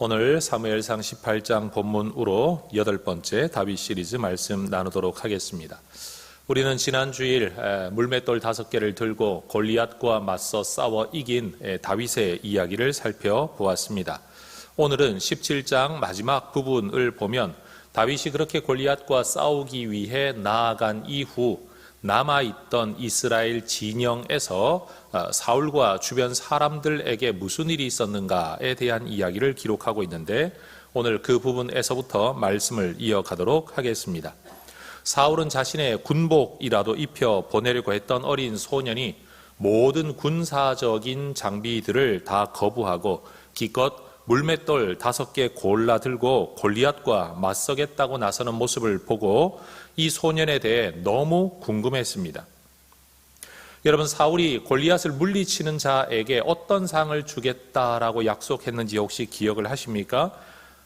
오늘 사무엘상 18장 본문으로 8번째 다윗 시리즈 말씀 나누도록 하겠습니다. 우리는 지난 주일 물맷돌 5개를 들고 골리앗과 맞서 싸워 이긴 다윗의 이야기를 살펴보았습니다. 오늘은 17장 마지막 부분을 보면 다윗이 그렇게 골리앗과 싸우기 위해 나아간 이후 남아있던 이스라엘 진영에서 사울과 주변 사람들에게 무슨 일이 있었는가에 대한 이야기를 기록하고 있는데 오늘 그 부분에서부터 말씀을 이어가도록 하겠습니다. 사울은 자신의 군복이라도 입혀 보내려고 했던 어린 소년이 모든 군사적인 장비들을 다 거부하고 기껏 물맷돌 5개 골라 들고 골리앗과 맞서겠다고 나서는 모습을 보고 이 소년에 대해 너무 궁금했습니다. 여러분, 사울이 골리앗을 물리치는 자에게 어떤 상을 주겠다라고 약속했는지 혹시 기억을 하십니까?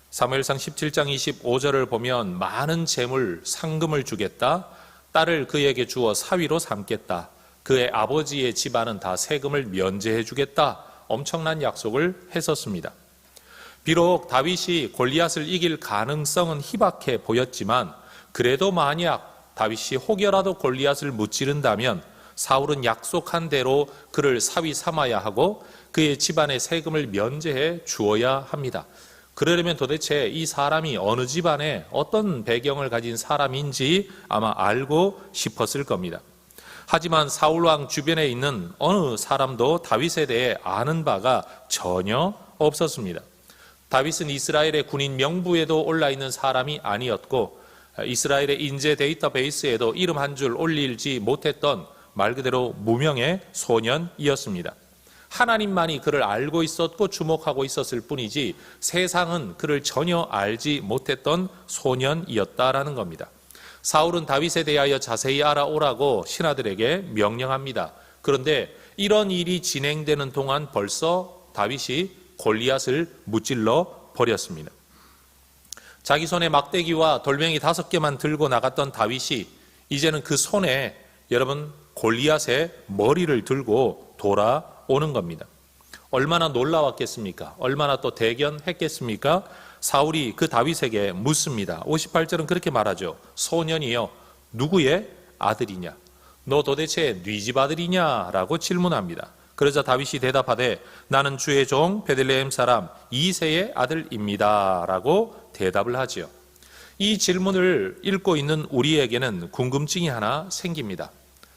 사무엘상 17장 25절을 보면 많은 재물, 상금을 주겠다, 딸을 그에게 주어 사위로 삼겠다, 그의 아버지의 집안은 다 세금을 면제해 주겠다, 엄청난 약속을 했었습니다. 비록 다윗이 골리앗을 이길 가능성은 희박해 보였지만 그래도 만약 다윗이 혹여라도 골리앗을 무찌른다면 사울은 약속한 대로 그를 사위 삼아야 하고 그의 집안의 세금을 면제해 주어야 합니다. 그러려면 도대체 이 사람이 어느 집안에 어떤 배경을 가진 사람인지 아마 알고 싶었을 겁니다. 하지만 사울왕 주변에 있는 어느 사람도 다윗에 대해 아는 바가 전혀 없었습니다. 다윗은 이스라엘의 군인 명부에도 올라있는 사람이 아니었고 이스라엘의 인재 데이터베이스에도 이름 한 줄 올리지 못했던 말 그대로 무명의 소년이었습니다. 하나님만이 그를 알고 있었고 주목하고 있었을 뿐이지 세상은 그를 전혀 알지 못했던 소년이었다라는 겁니다. 사울은 다윗에 대하여 자세히 알아오라고 신하들에게 명령합니다. 그런데 이런 일이 진행되는 동안 벌써 다윗이 골리앗을 무찔러 버렸습니다. 자기 손에 막대기와 돌멩이 5개만 들고 나갔던 다윗이 이제는 그 손에 여러분 골리앗의 머리를 들고 돌아오는 겁니다. 얼마나 놀라웠겠습니까? 얼마나 또 대견했겠습니까? 사울이 그 다윗에게 묻습니다. 58절은 그렇게 말하죠. 소년이여, 누구의 아들이냐? 너 도대체 네 집 아들이냐? 라고 질문합니다. 그러자 다윗이 대답하되 나는 주의 종 베들레헴 사람 이새의 아들입니다 라고 대답을 하지요. 이 질문을 읽고 있는 우리에게는 궁금증이 하나 생깁니다.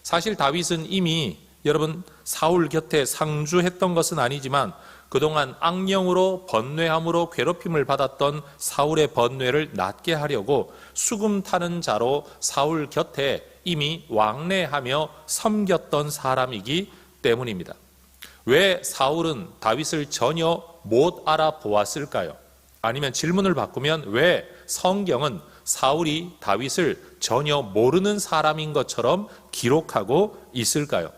사실 다윗은 이미 여러분 사울 곁에 상주했던 것은 아니지만 그동안 악령으로 번뇌함으로 괴롭힘을 받았던 사울의 번뇌를 낫게 하려고 수금 타는 자로 사울 곁에 이미 왕래하며 섬겼던 사람이기 때문입니다. 왜 사울은 다윗을 전혀 못 알아보았을까요? 아니면 질문을 바꾸면 왜 성경은 사울이 다윗을 전혀 모르는 사람인 것처럼 기록하고 있을까요?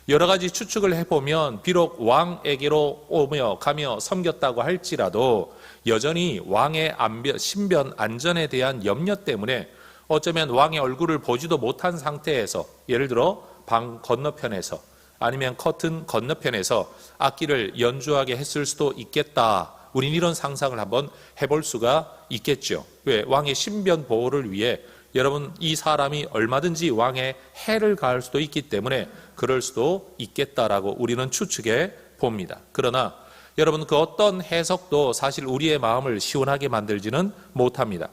여러 가지 추측을 해보면 비록 왕에게로 오며 가며 섬겼다고 할지라도 여전히 왕의 신변 안전에 대한 염려 때문에 어쩌면 왕의 얼굴을 보지도 못한 상태에서 예를 들어 방 건너편에서 아니면 커튼 건너편에서 악기를 연주하게 했을 수도 있겠다. 우린 이런 상상을 한번 해볼 수가 있겠죠. 왜? 왕의 신변 보호를 위해 여러분 이 사람이 얼마든지 왕의 해를 가할 수도 있기 때문에 그럴 수도 있겠다라고 우리는 추측해 봅니다. 그러나 여러분 그 어떤 해석도 사실 우리의 마음을 시원하게 만들지는 못합니다.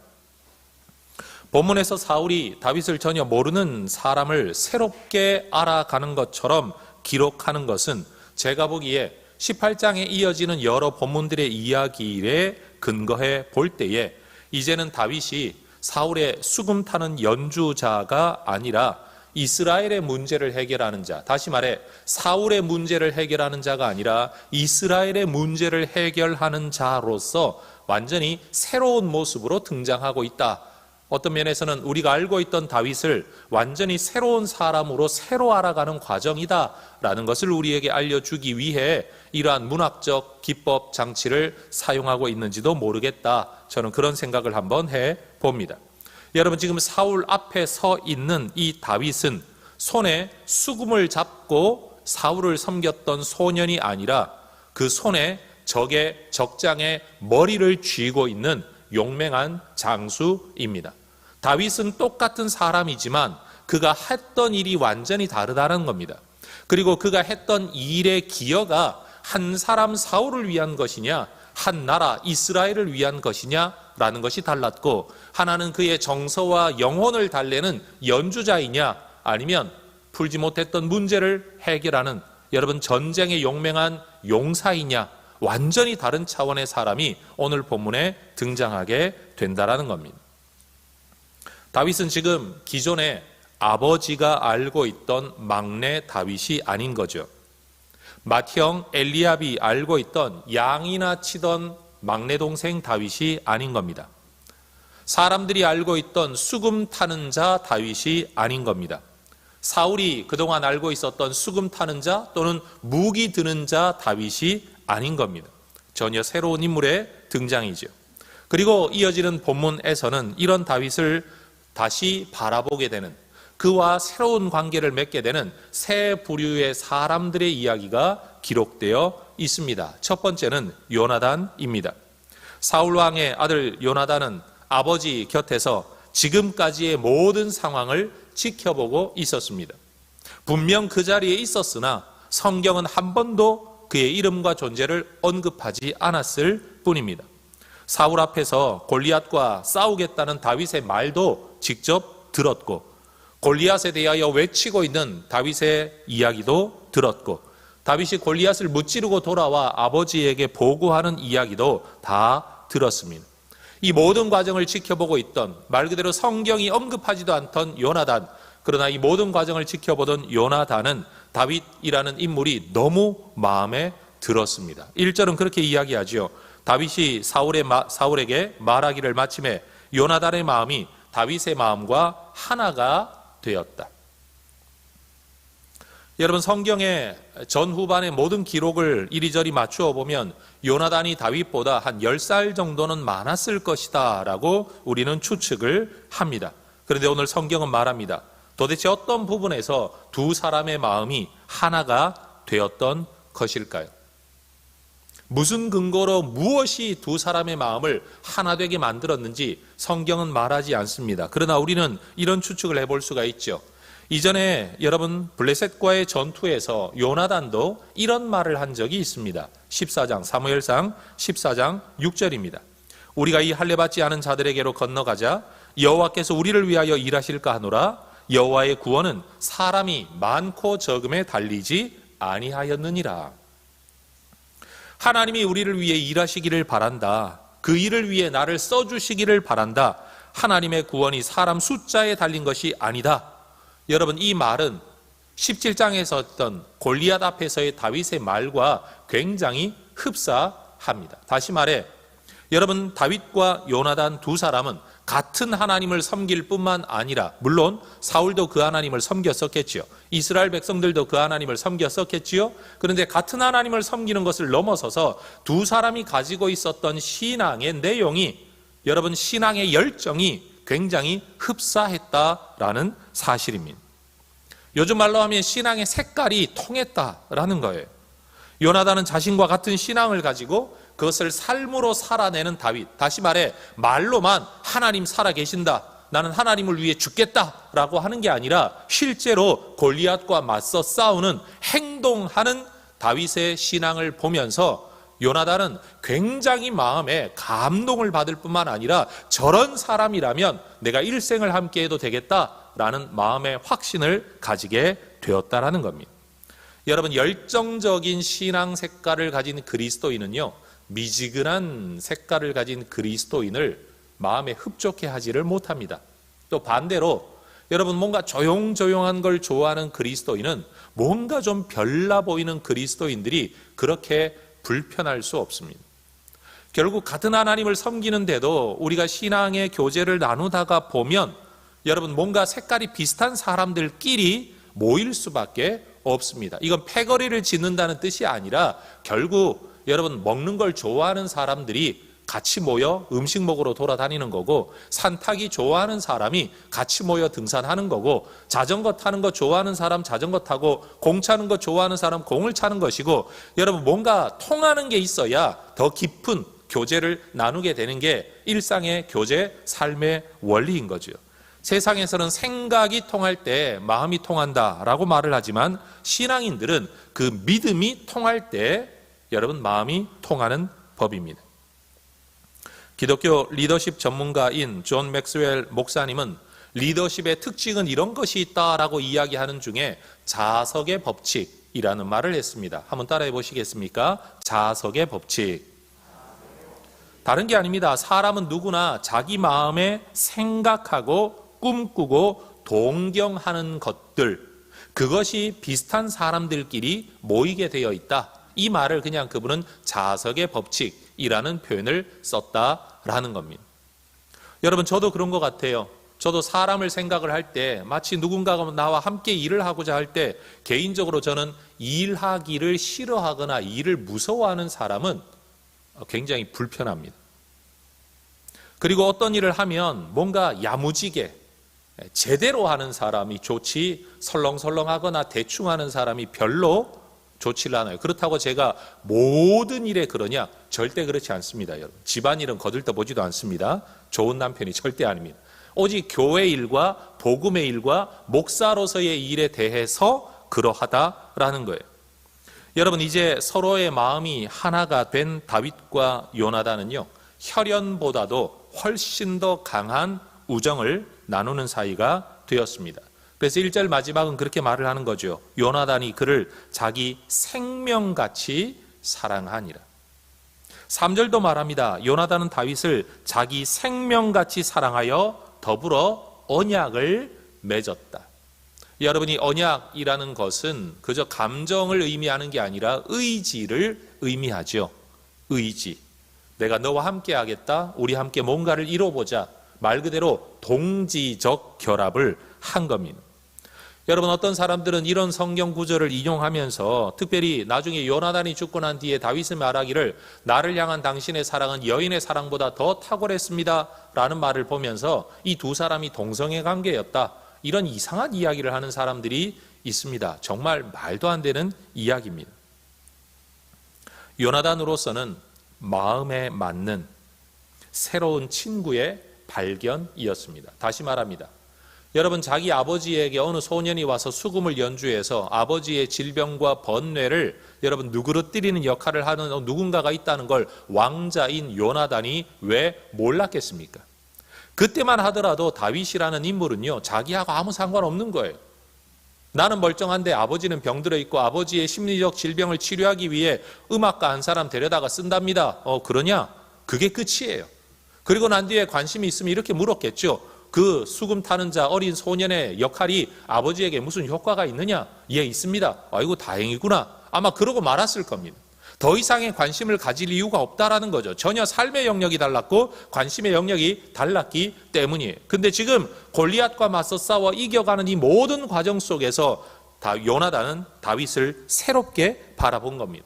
본문에서 사울이 다윗을 전혀 모르는 사람을 새롭게 알아가는 것처럼 기록하는 것은 제가 보기에 18장에 이어지는 여러 본문들의 이야기에 근거해 볼 때에 이제는 다윗이 사울의 수금 타는 연주자가 아니라 이스라엘의 문제를 해결하는 자, 다시 말해 사울의 문제를 해결하는 자가 아니라 이스라엘의 문제를 해결하는 자로서 완전히 새로운 모습으로 등장하고 있다. 어떤 면에서는 우리가 알고 있던 다윗을 완전히 새로운 사람으로 새로 알아가는 과정이다라는 것을 우리에게 알려주기 위해 이러한 문학적 기법 장치를 사용하고 있는지도 모르겠다. 저는 그런 생각을 한번 해봅니다. 여러분 지금 사울 앞에 서 있는 이 다윗은 손에 수금을 잡고 사울을 섬겼던 소년이 아니라 그 손에 적의 적장의 머리를 쥐고 있는 용맹한 장수입니다. 다윗은 똑같은 사람이지만 그가 했던 일이 완전히 다르다는 겁니다. 그리고 그가 했던 일의 기여가 한 사람 사울을 위한 것이냐, 한 나라 이스라엘을 위한 것이냐라는 것이 달랐고, 하나는 그의 정서와 영혼을 달래는 연주자이냐, 아니면 풀지 못했던 문제를 해결하는 여러분 전쟁에 용맹한 용사이냐, 완전히 다른 차원의 사람이 오늘 본문에 등장하게 된다라는 겁니다. 다윗은 지금 기존에 아버지가 알고 있던 막내 다윗이 아닌 거죠. 맏형 엘리압이 알고 있던 양이나 치던 막내 동생 다윗이 아닌 겁니다. 사람들이 알고 있던 수금 타는 자 다윗이 아닌 겁니다. 사울이 그동안 알고 있었던 수금 타는 자 또는 무기 드는 자 다윗이 아닌 겁니다. 전혀 새로운 인물의 등장이죠. 그리고 이어지는 본문에서는 이런 다윗을 다시 바라보게 되는, 그와 새로운 관계를 맺게 되는 새 부류의 사람들의 이야기가 기록되어 있습니다. 첫 번째는 요나단입니다. 사울 왕의 아들 요나단은 아버지 곁에서 지금까지의 모든 상황을 지켜보고 있었습니다. 분명 그 자리에 있었으나 성경은 한 번도 그의 이름과 존재를 언급하지 않았을 뿐입니다. 사울 앞에서 골리앗과 싸우겠다는 다윗의 말도 직접 들었고, 골리앗에 대하여 외치고 있는 다윗의 이야기도 들었고, 다윗이 골리앗을 무찌르고 돌아와 아버지에게 보고하는 이야기도 다 들었습니다. 이 모든 과정을 지켜보고 있던, 말 그대로 성경이 언급하지도 않던 요나단, 그러나 이 모든 과정을 지켜보던 요나단은 다윗이라는 인물이 너무 마음에 들었습니다. 1절은 그렇게 이야기하죠. 다윗이 사울에게 말하기를 마침에 요나단의 마음이 다윗의 마음과 하나가 되었다. 여러분, 성경의 전후반의 모든 기록을 이리저리 맞추어 보면 요나단이 다윗보다 한 10살 정도는 많았을 것이다 라고 우리는 추측을 합니다. 그런데 오늘 성경은 말합니다. 도대체 어떤 부분에서 두 사람의 마음이 하나가 되었던 것일까요? 무슨 근거로 무엇이 두 사람의 마음을 하나 되게 만들었는지 성경은 말하지 않습니다. 그러나 우리는 이런 추측을 해볼 수가 있죠. 이전에 여러분 블레셋과의 전투에서 요나단도 이런 말을 한 적이 있습니다. 14장 사무엘상 14장 6절입니다. 우리가 이 할례 받지 않은 자들에게로 건너가자 여호와께서 우리를 위하여 일하실까 하노라. 여호와의 구원은 사람이 많고 적음에 달리지 아니하였느니라. 하나님이 우리를 위해 일하시기를 바란다. 그 일을 위해 나를 써주시기를 바란다. 하나님의 구원이 사람 숫자에 달린 것이 아니다. 여러분, 이 말은 17장에서 어떤 골리앗 앞에서의 다윗의 말과 굉장히 흡사합니다. 다시 말해, 여러분, 다윗과 요나단 두 사람은 같은 하나님을 섬길 뿐만 아니라, 물론 사울도 그 하나님을 섬겼었겠지요. 이스라엘 백성들도 그 하나님을 섬겼었겠지요. 그런데 같은 하나님을 섬기는 것을 넘어서서 두 사람이 가지고 있었던 신앙의 내용이, 여러분, 신앙의 열정이 굉장히 흡사했다라는 사실입니다. 요즘 말로 하면 신앙의 색깔이 통했다라는 거예요. 요나단은 자신과 같은 신앙을 가지고 그것을 삶으로 살아내는 다윗, 다시 말해 말로만 하나님 살아계신다, 나는 하나님을 위해 죽겠다라고 하는 게 아니라 실제로 골리앗과 맞서 싸우는 행동하는 다윗의 신앙을 보면서 요나단은 굉장히 마음에 감동을 받을 뿐만 아니라 저런 사람이라면 내가 일생을 함께해도 되겠다라는 마음의 확신을 가지게 되었다라는 겁니다. 여러분, 열정적인 신앙 색깔을 가진 그리스도인은요, 미지근한 색깔을 가진 그리스도인을 마음에 흡족해 하지를 못합니다. 또 반대로 여러분, 뭔가 조용조용한 걸 좋아하는 그리스도인은 뭔가 좀 별나 보이는 그리스도인들이 그렇게 불편할 수 없습니다. 결국 같은 하나님을 섬기는데도 우리가 신앙의 교제를 나누다가 보면 여러분, 뭔가 색깔이 비슷한 사람들끼리 모일 수밖에 없습니다. 이건 패거리를 짓는다는 뜻이 아니라 결국 여러분, 먹는 걸 좋아하는 사람들이 같이 모여 음식 먹으러 돌아다니는 거고, 산 타기 좋아하는 사람이 같이 모여 등산하는 거고, 자전거 타는 거 좋아하는 사람 자전거 타고, 공 차는 거 좋아하는 사람 공을 차는 것이고, 여러분 뭔가 통하는 게 있어야 더 깊은 교제를 나누게 되는 게 일상의 교제, 삶의 원리인 거죠. 세상에서는 생각이 통할 때 마음이 통한다라고 말을 하지만, 신앙인들은 그 믿음이 통할 때 여러분 마음이 통하는 법입니다. 기독교 리더십 전문가인 존 맥스웰 목사님은 리더십의 특징은 이런 것이 있다라고 이야기하는 중에 자석의 법칙이라는 말을 했습니다. 한번 따라해 보시겠습니까? 자석의 법칙. 다른 게 아닙니다. 사람은 누구나 자기 마음에 생각하고 꿈꾸고 동경하는 것들, 그것이 비슷한 사람들끼리 모이게 되어 있다. 이 말을 그냥 그분은 자석의 법칙이라는 표현을 썼다라는 겁니다. 여러분, 저도 그런 것 같아요. 저도 사람을 생각을 할 때 마치 누군가가 나와 함께 일을 하고자 할 때 개인적으로 저는 일하기를 싫어하거나 일을 무서워하는 사람은 굉장히 불편합니다. 그리고 어떤 일을 하면 뭔가 야무지게 제대로 하는 사람이 좋지, 설렁설렁하거나 대충 하는 사람이 별로 좋지를 않아요. 그렇다고 제가 모든 일에 그러냐? 절대 그렇지 않습니다. 여러분, 집안일은 거들떠보지도 않습니다. 좋은 남편이 절대 아닙니다. 오직 교회 일과 복음의 일과 목사로서의 일에 대해서 그러하다라는 거예요. 여러분, 이제 서로의 마음이 하나가 된 다윗과 요나단은요, 혈연보다도 훨씬 더 강한 우정을 나누는 사이가 되었습니다. 그래서 1절 마지막은 그렇게 말을 하는 거죠. 요나단이 그를 자기 생명같이 사랑하니라. 3절도 말합니다. 요나단은 다윗을 자기 생명같이 사랑하여 더불어 언약을 맺었다. 여러분이 언약이라는 것은 그저 감정을 의미하는 게 아니라 의지를 의미하죠. 의지. 내가 너와 함께 하겠다. 우리 함께 뭔가를 이뤄보자. 말 그대로 동지적 결합을 한 겁니다. 여러분, 어떤 사람들은 이런 성경 구절을 인용하면서 특별히 나중에 요나단이 죽고 난 뒤에 다윗이 말하기를 나를 향한 당신의 사랑은 여인의 사랑보다 더 탁월했습니다 라는 말을 보면서 이 두 사람이 동성애 관계였다, 이런 이상한 이야기를 하는 사람들이 있습니다. 정말 말도 안 되는 이야기입니다. 요나단으로서는 마음에 맞는 새로운 친구의 발견이었습니다. 다시 말합니다. 여러분, 자기 아버지에게 어느 소년이 와서 수금을 연주해서 아버지의 질병과 번뇌를 여러분 누그러뜨리는 역할을 하는 누군가가 있다는 걸 왕자인 요나단이 왜 몰랐겠습니까? 그때만 하더라도 다윗이라는 인물은요, 자기하고 아무 상관없는 거예요. 나는 멀쩡한데 아버지는 병들어 있고 아버지의 심리적 질병을 치료하기 위해 음악가 한 사람 데려다가 쓴답니다. 그러냐? 그게 끝이에요. 그리고 난 뒤에 관심이 있으면 이렇게 물었겠죠. 그 수금 타는 자 어린 소년의 역할이 아버지에게 무슨 효과가 있느냐? 예, 있습니다. 아이고, 다행이구나. 아마 그러고 말았을 겁니다. 더 이상의 관심을 가질 이유가 없다라는 거죠. 전혀 삶의 영역이 달랐고 관심의 영역이 달랐기 때문이에요. 근데 지금 골리앗과 맞서 싸워 이겨가는 이 모든 과정 속에서 요나단은 다윗을 새롭게 바라본 겁니다.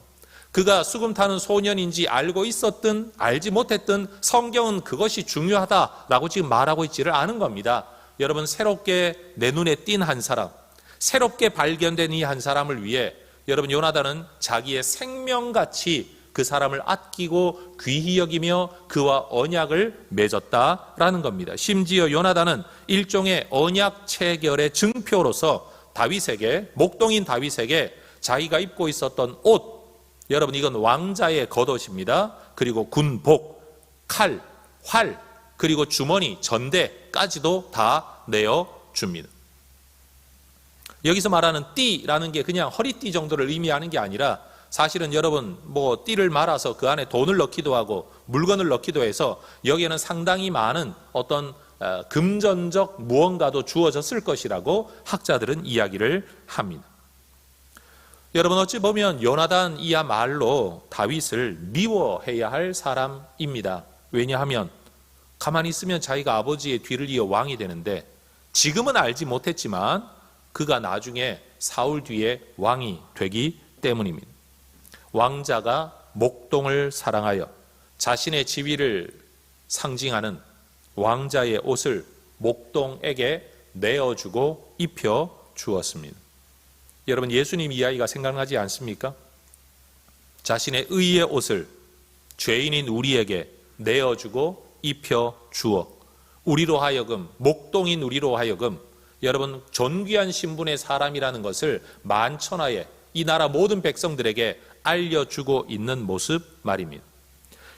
그가 수금 타는 소년인지 알고 있었든 알지 못했든 성경은 그것이 중요하다라고 지금 말하고 있지를 않은 겁니다. 여러분, 새롭게 내 눈에 띈 한 사람, 새롭게 발견된 이 한 사람을 위해 여러분, 요나단은 자기의 생명같이 그 사람을 아끼고 귀히 여기며 그와 언약을 맺었다라는 겁니다. 심지어 요나단은 일종의 언약 체결의 증표로서 다윗에게, 목동인 다윗에게 자기가 입고 있었던 옷, 여러분 이건 왕자의 겉옷입니다. 그리고 군복, 칼, 활, 그리고 주머니, 전대까지도 다 내어줍니다. 여기서 말하는 띠라는 게 그냥 허리띠 정도를 의미하는 게 아니라 사실은 여러분 띠를 말아서 그 안에 돈을 넣기도 하고 물건을 넣기도 해서 여기에는 상당히 많은 어떤 금전적 무언가도 주어졌을 것이라고 학자들은 이야기를 합니다. 여러분, 어찌 보면 요나단이야말로 다윗을 미워해야 할 사람입니다. 왜냐하면 가만히 있으면 자기가 아버지의 뒤를 이어 왕이 되는데 지금은 알지 못했지만 그가 나중에 사울 뒤에 왕이 되기 때문입니다. 왕자가 목동을 사랑하여 자신의 지위를 상징하는 왕자의 옷을 목동에게 내어주고 입혀주었습니다. 여러분, 예수님 이야기가 생각나지 않습니까? 자신의 의의 옷을 죄인인 우리에게 내어주고 입혀주어 우리로 하여금, 목동인 우리로 하여금 여러분 존귀한 신분의 사람이라는 것을 만천하에 이 나라 모든 백성들에게 알려주고 있는 모습 말입니다.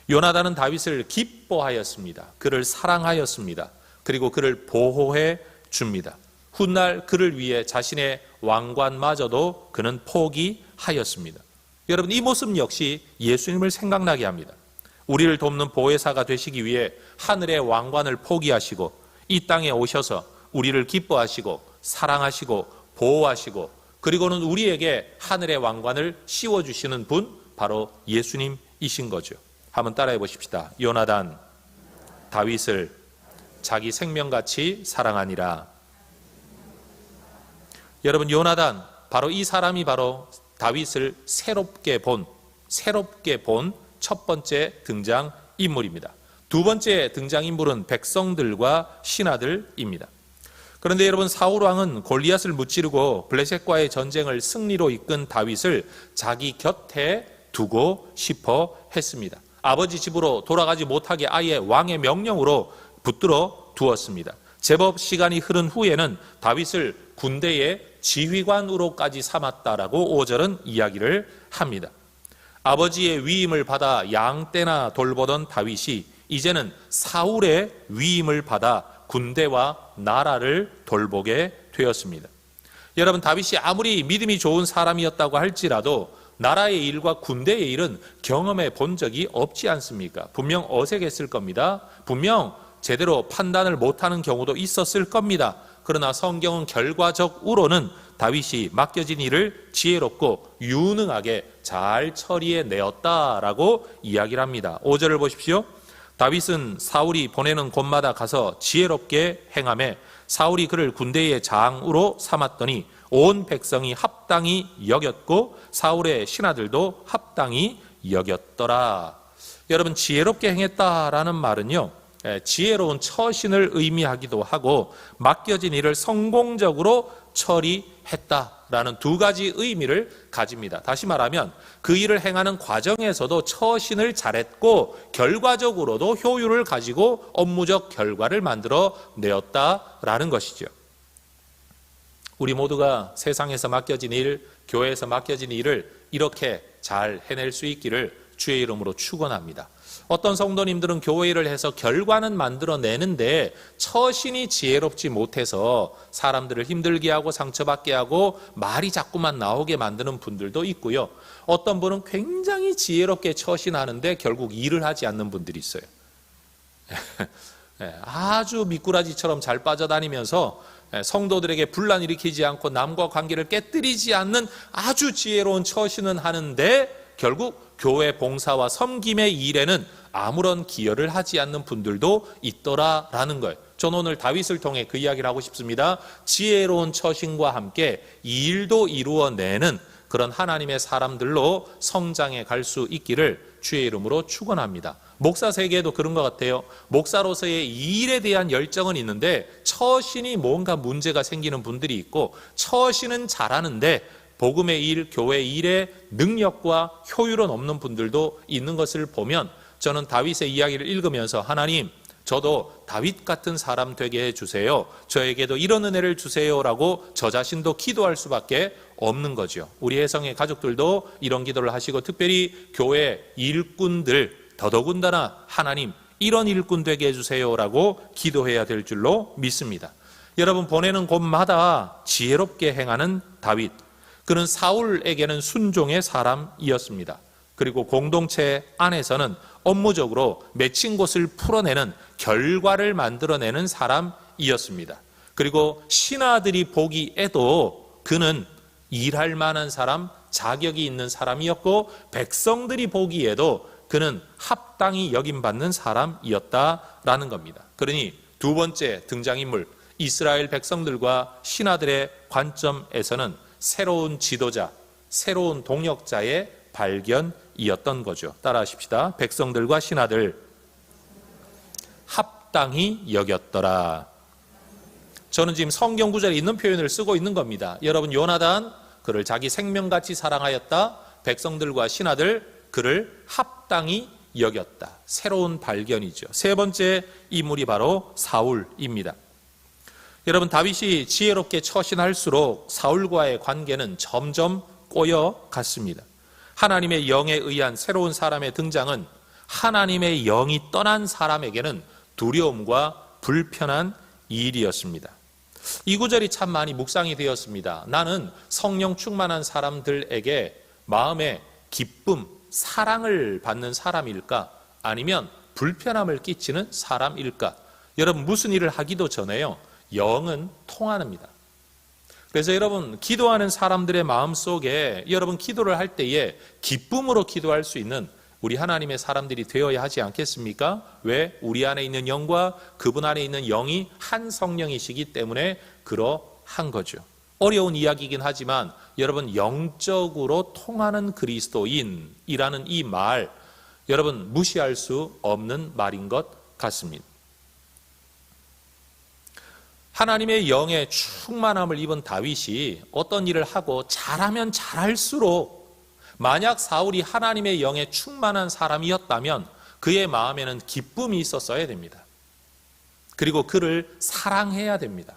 요나단은 다윗을 기뻐하였습니다. 그를 사랑하였습니다. 그리고 그를 보호해 줍니다. 훗날 그를 위해 자신의 왕관마저도 그는 포기하였습니다. 여러분, 이 모습 역시 예수님을 생각나게 합니다. 우리를 돕는 보혜사가 되시기 위해 하늘의 왕관을 포기하시고 이 땅에 오셔서 우리를 기뻐하시고 사랑하시고 보호하시고 그리고는 우리에게 하늘의 왕관을 씌워주시는 분, 바로 예수님이신 거죠. 한번 따라해 보십시다. 요나단 다윗을 자기 생명같이 사랑하니라. 여러분, 요나단, 바로 이 사람이 바로 다윗을 새롭게 본 첫 번째 등장인물입니다. 두 번째 등장인물은 백성들과 신하들입니다. 그런데 여러분, 사울 왕은 골리앗을 무찌르고 블레셋과의 전쟁을 승리로 이끈 다윗을 자기 곁에 두고 싶어 했습니다. 아버지 집으로 돌아가지 못하게 아예 왕의 명령으로 붙들어 두었습니다. 제법 시간이 흐른 후에는 다윗을 군대의 지휘관으로까지 삼았다라고 5절은 이야기를 합니다. 아버지의 위임을 받아 양떼나 돌보던 다윗이 이제는 사울의 위임을 받아 군대와 나라를 돌보게 되었습니다. 여러분, 다윗이 아무리 믿음이 좋은 사람이었다고 할지라도 나라의 일과 군대의 일은 경험해 본 적이 없지 않습니까? 분명 어색했을 겁니다. 분명 제대로 판단을 못하는 경우도 있었을 겁니다. 그러나 성경은 결과적으로는 다윗이 맡겨진 일을 지혜롭고 유능하게 잘 처리해내었다라고 이야기를 합니다. 5절을 보십시오. 다윗은 사울이 보내는 곳마다 가서 지혜롭게 행하매 사울이 그를 군대의 장으로 삼았더니 온 백성이 합당히 여겼고 사울의 신하들도 합당히 여겼더라. 여러분, 지혜롭게 행했다라는 말은요, 지혜로운 처신을 의미하기도 하고 맡겨진 일을 성공적으로 처리했다라는 두 가지 의미를 가집니다. 다시 말하면 그 일을 행하는 과정에서도 처신을 잘했고 결과적으로도 효율을 가지고 업무적 결과를 만들어 내었다라는 것이죠. 우리 모두가 세상에서 맡겨진 일, 교회에서 맡겨진 일을 이렇게 잘 해낼 수 있기를 주의 이름으로 축원합니다. 어떤 성도님들은 교회 일을 해서 결과는 만들어내는데 처신이 지혜롭지 못해서 사람들을 힘들게 하고 상처받게 하고 말이 자꾸만 나오게 만드는 분들도 있고요. 어떤 분은 굉장히 지혜롭게 처신하는데 결국 일을 하지 않는 분들이 있어요. 아주 미꾸라지처럼 잘 빠져다니면서 성도들에게 분란 일으키지 않고 남과 관계를 깨뜨리지 않는 아주 지혜로운 처신은 하는데 결국 교회 봉사와 섬김의 일에는 아무런 기여를 하지 않는 분들도 있더라라는 거예요. 저는 오늘 다윗을 통해 그 이야기를 하고 싶습니다. 지혜로운 처신과 함께 이 일도 이루어내는 그런 하나님의 사람들로 성장해 갈 수 있기를 주의 이름으로 축원합니다. 목사 세계에도 그런 것 같아요. 목사로서의 이 일에 대한 열정은 있는데 처신이 뭔가 문제가 생기는 분들이 있고 처신은 잘하는데 복음의 일, 교회 일에 능력과 효율은 없는 분들도 있는 것을 보면 저는 다윗의 이야기를 읽으면서 하나님, 저도 다윗 같은 사람 되게 해주세요. 저에게도 이런 은혜를 주세요라고 저 자신도 기도할 수밖에 없는 거죠. 우리 혜성의 가족들도 이런 기도를 하시고 특별히 교회 일꾼들 더더군다나 하나님 이런 일꾼 되게 해주세요라고 기도해야 될 줄로 믿습니다. 여러분, 보내는 곳마다 지혜롭게 행하는 다윗, 그는 사울에게는 순종의 사람이었습니다. 그리고 공동체 안에서는 업무적으로 맺힌 곳을 풀어내는 결과를 만들어내는 사람이었습니다. 그리고 신하들이 보기에도 그는 일할 만한 사람, 자격이 있는 사람이었고 백성들이 보기에도 그는 합당히 여김받는 사람이었다라는 겁니다. 그러니 두 번째 등장인물, 이스라엘 백성들과 신하들의 관점에서는 새로운 지도자, 새로운 동역자의 발견이었던 거죠. 따라하십시다. 백성들과 신하들 합당히 여겼더라. 저는 지금 성경 구절에 있는 표현을 쓰고 있는 겁니다. 여러분, 요나단 그를 자기 생명같이 사랑하였다. 백성들과 신하들 그를 합당히 여겼다. 새로운 발견이죠. 세 번째 인물이 바로 사울입니다. 여러분, 다윗이 지혜롭게 처신할수록 사울과의 관계는 점점 꼬여갔습니다. 하나님의 영에 의한 새로운 사람의 등장은 하나님의 영이 떠난 사람에게는 두려움과 불편한 일이었습니다. 이 구절이 참 많이 묵상이 되었습니다. 나는 성령 충만한 사람들에게 마음에 기쁨, 사랑을 받는 사람일까? 아니면 불편함을 끼치는 사람일까? 여러분, 무슨 일을 하기도 전에요, 영은 통합니다. 그래서 여러분, 기도하는 사람들의 마음속에 여러분 기도를 할 때에 기쁨으로 기도할 수 있는 우리 하나님의 사람들이 되어야 하지 않겠습니까? 왜? 우리 안에 있는 영과 그분 안에 있는 영이 한 성령이시기 때문에 그러한 거죠. 어려운 이야기이긴 하지만 여러분, 영적으로 통하는 그리스도인이라는 이 말, 여러분 무시할 수 없는 말인 것 같습니다. 하나님의 영의 충만함을 입은 다윗이 어떤 일을 하고 잘하면 잘할수록, 만약 사울이 하나님의 영에 충만한 사람이었다면 그의 마음에는 기쁨이 있었어야 됩니다. 그리고 그를 사랑해야 됩니다.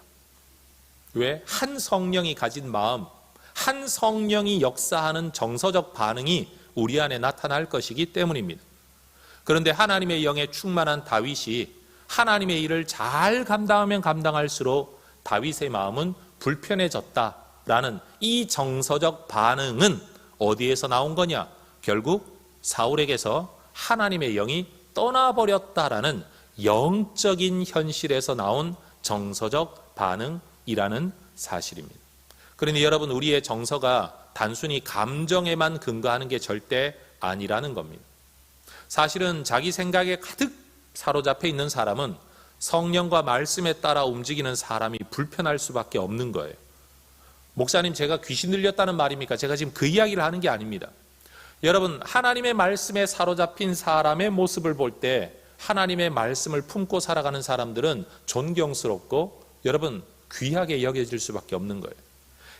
왜? 한 성령이 가진 마음, 한 성령이 역사하는 정서적 반응이 우리 안에 나타날 것이기 때문입니다. 그런데 하나님의 영에 충만한 다윗이 하나님의 일을 잘 감당하면 감당할수록 다윗의 마음은 불편해졌다라는 이 정서적 반응은 어디에서 나온 거냐? 결국 사울에게서 하나님의 영이 떠나버렸다라는 영적인 현실에서 나온 정서적 반응이라는 사실입니다. 그러니 여러분, 우리의 정서가 단순히 감정에만 근거하는 게 절대 아니라는 겁니다. 사실은 자기 생각에 가득 사로잡혀 있는 사람은 성령과 말씀에 따라 움직이는 사람이 불편할 수밖에 없는 거예요. 목사님, 제가 귀신 들렸다는 말입니까? 제가 지금 그 이야기를 하는 게 아닙니다. 여러분, 하나님의 말씀에 사로잡힌 사람의 모습을 볼 때 하나님의 말씀을 품고 살아가는 사람들은 존경스럽고 여러분 귀하게 여겨질 수밖에 없는 거예요.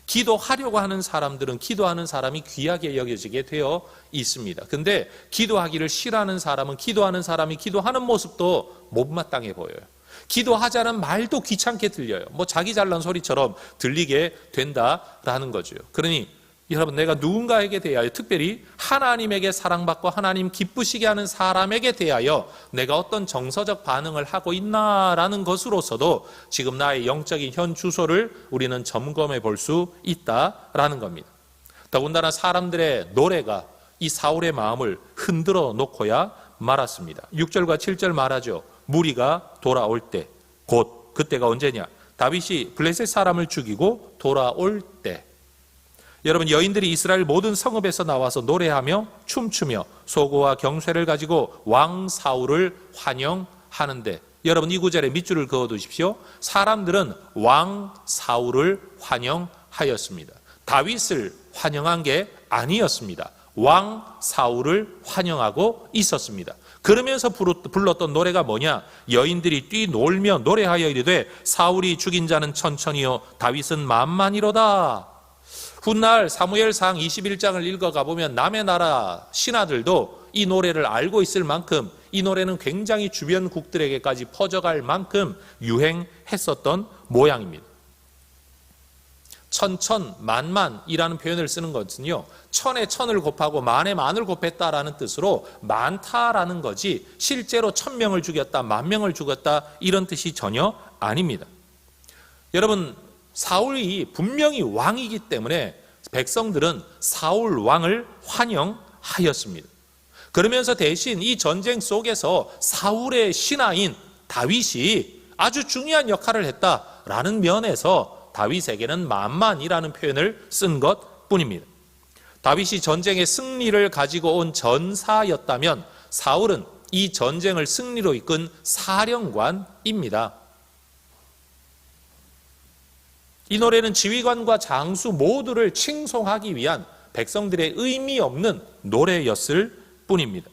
기도하려고 하는 사람들은 기도하는 사람이 귀하게 여겨지게 되어 있습니다. 근데 기도하기를 싫어하는 사람은 기도하는 사람이 기도하는 모습도 못마땅해 보여요. 기도하자는 말도 귀찮게 들려요. 뭐 자기 잘난 소리처럼 들리게 된다라는 거죠. 그러니 여러분, 내가 누군가에게 대하여, 특별히 하나님에게 사랑받고 하나님 기쁘시게 하는 사람에게 대하여 내가 어떤 정서적 반응을 하고 있나라는 것으로서도 지금 나의 영적인 현 주소를 우리는 점검해 볼 수 있다라는 겁니다. 더군다나 사람들의 노래가 이 사울의 마음을 흔들어 놓고야 말았습니다. 6절과 7절 말하죠. 무리가 돌아올 때, 곧 그때가 언제냐? 다윗이 블레셋 사람을 죽이고 돌아올 때. 여러분, 여인들이 이스라엘 모든 성읍에서 나와서 노래하며 춤추며 소고와 경쇠를 가지고 왕 사울을 환영하는데, 여러분 이 구절에 밑줄을 그어두십시오. 사람들은 왕 사울을 환영하였습니다. 다윗을 환영한 게 아니었습니다. 왕 사울을 환영하고 있었습니다. 그러면서 불렀던 노래가 뭐냐? 여인들이 뛰놀며 노래하여 이르되 사울이 죽인 자는 천천히요 다윗은 만만이로다. 훗날 사무엘상 21장을 읽어가 보면 남의 나라 신하들도 이 노래를 알고 있을 만큼, 이 노래는 굉장히 주변 국들에게까지 퍼져갈 만큼 유행했었던 모양입니다. 천천, 만만이라는 표현을 쓰는 것은요, 천에 천을 곱하고 만에 만을 곱했다라는 뜻으로 많다라는 거지 실제로 1000명을 죽였다, 10,000명을 죽였다 이런 뜻이 전혀 아닙니다. 여러분, 사울이 분명히 왕이기 때문에 백성들은 사울 왕을 환영하였습니다. 그러면서 대신 이 전쟁 속에서 사울의 신하인 다윗이 아주 중요한 역할을 했다라는 면에서 다윗에게는 만만이라는 표현을 쓴 것 뿐입니다. 다윗이 전쟁의 승리를 가지고 온 전사였다면 사울은 이 전쟁을 승리로 이끈 사령관입니다. 이 노래는 지휘관과 장수 모두를 칭송하기 위한 백성들의 의미 없는 노래였을 뿐입니다.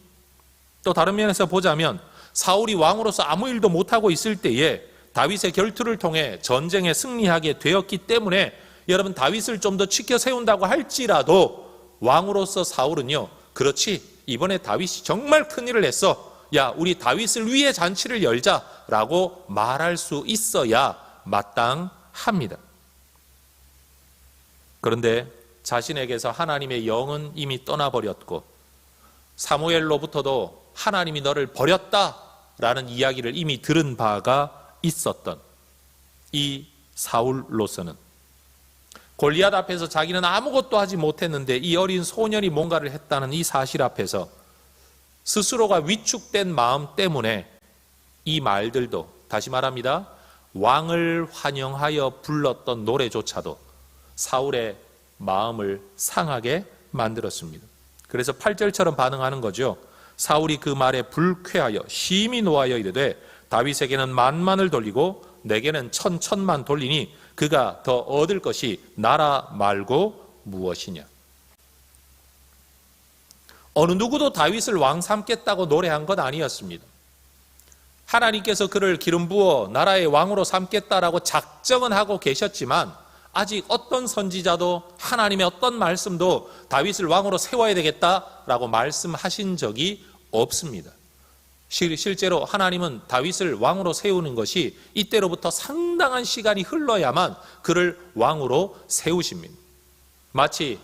또 다른 면에서 보자면 사울이 왕으로서 아무 일도 못하고 있을 때에 다윗의 결투를 통해 전쟁에 승리하게 되었기 때문에 여러분 다윗을 좀 더 지켜 세운다고 할지라도 왕으로서 사울은요, 그렇지, 이번에 다윗이 정말 큰일을 했어, 야 우리 다윗을 위해 잔치를 열자라고 말할 수 있어야 마땅합니다. 그런데 자신에게서 하나님의 영은 이미 떠나버렸고 사무엘로부터도 하나님이 너를 버렸다라는 이야기를 이미 들은 바가 있었던 이 사울로서는 골리앗 앞에서 자기는 아무것도 하지 못했는데 이 어린 소년이 뭔가를 했다는 이 사실 앞에서 스스로가 위축된 마음 때문에 이 말들도, 다시 말합니다, 왕을 환영하여 불렀던 노래조차도 사울의 마음을 상하게 만들었습니다. 그래서 8절처럼 반응하는 거죠. 사울이 그 말에 불쾌하여 심히 노하여 이르되 다윗에게는 만만을 돌리고 내게는 천천만 돌리니 그가 더 얻을 것이 나라 말고 무엇이냐. 어느 누구도 다윗을 왕 삼겠다고 노래한 것 아니었습니다. 하나님께서 그를 기름 부어 나라의 왕으로 삼겠다라고 작정은 하고 계셨지만 아직 어떤 선지자도 하나님의 어떤 말씀도 다윗을 왕으로 세워야 되겠다라고 말씀하신 적이 없습니다. 실제로 하나님은 다윗을 왕으로 세우는 것이 이때로부터 상당한 시간이 흘러야만 그를 왕으로 세우십니다. 마치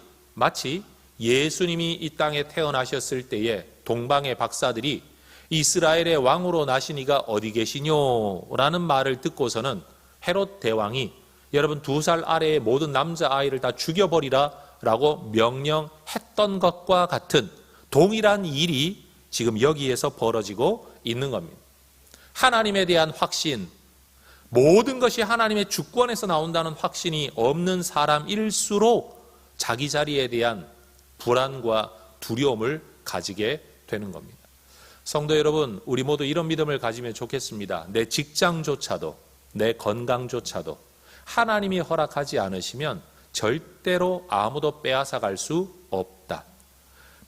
예수님이 이 땅에 태어나셨을 때에 동방의 박사들이 이스라엘의 왕으로 나신 이가 어디 계시뇨? 라는 말을 듣고서는 헤롯 대왕이 여러분 2살 아래의 모든 남자아이를 다 죽여버리라 라고 명령했던 것과 같은 동일한 일이 지금 여기에서 벌어지고 있는 겁니다. 하나님에 대한 확신, 모든 것이 하나님의 주권에서 나온다는 확신이 없는 사람일수록 자기 자리에 대한 불안과 두려움을 가지게 되는 겁니다. 성도 여러분, 우리 모두 이런 믿음을 가지면 좋겠습니다. 내 직장조차도, 내 건강조차도 하나님이 허락하지 않으시면 절대로 아무도 빼앗아갈 수 없다.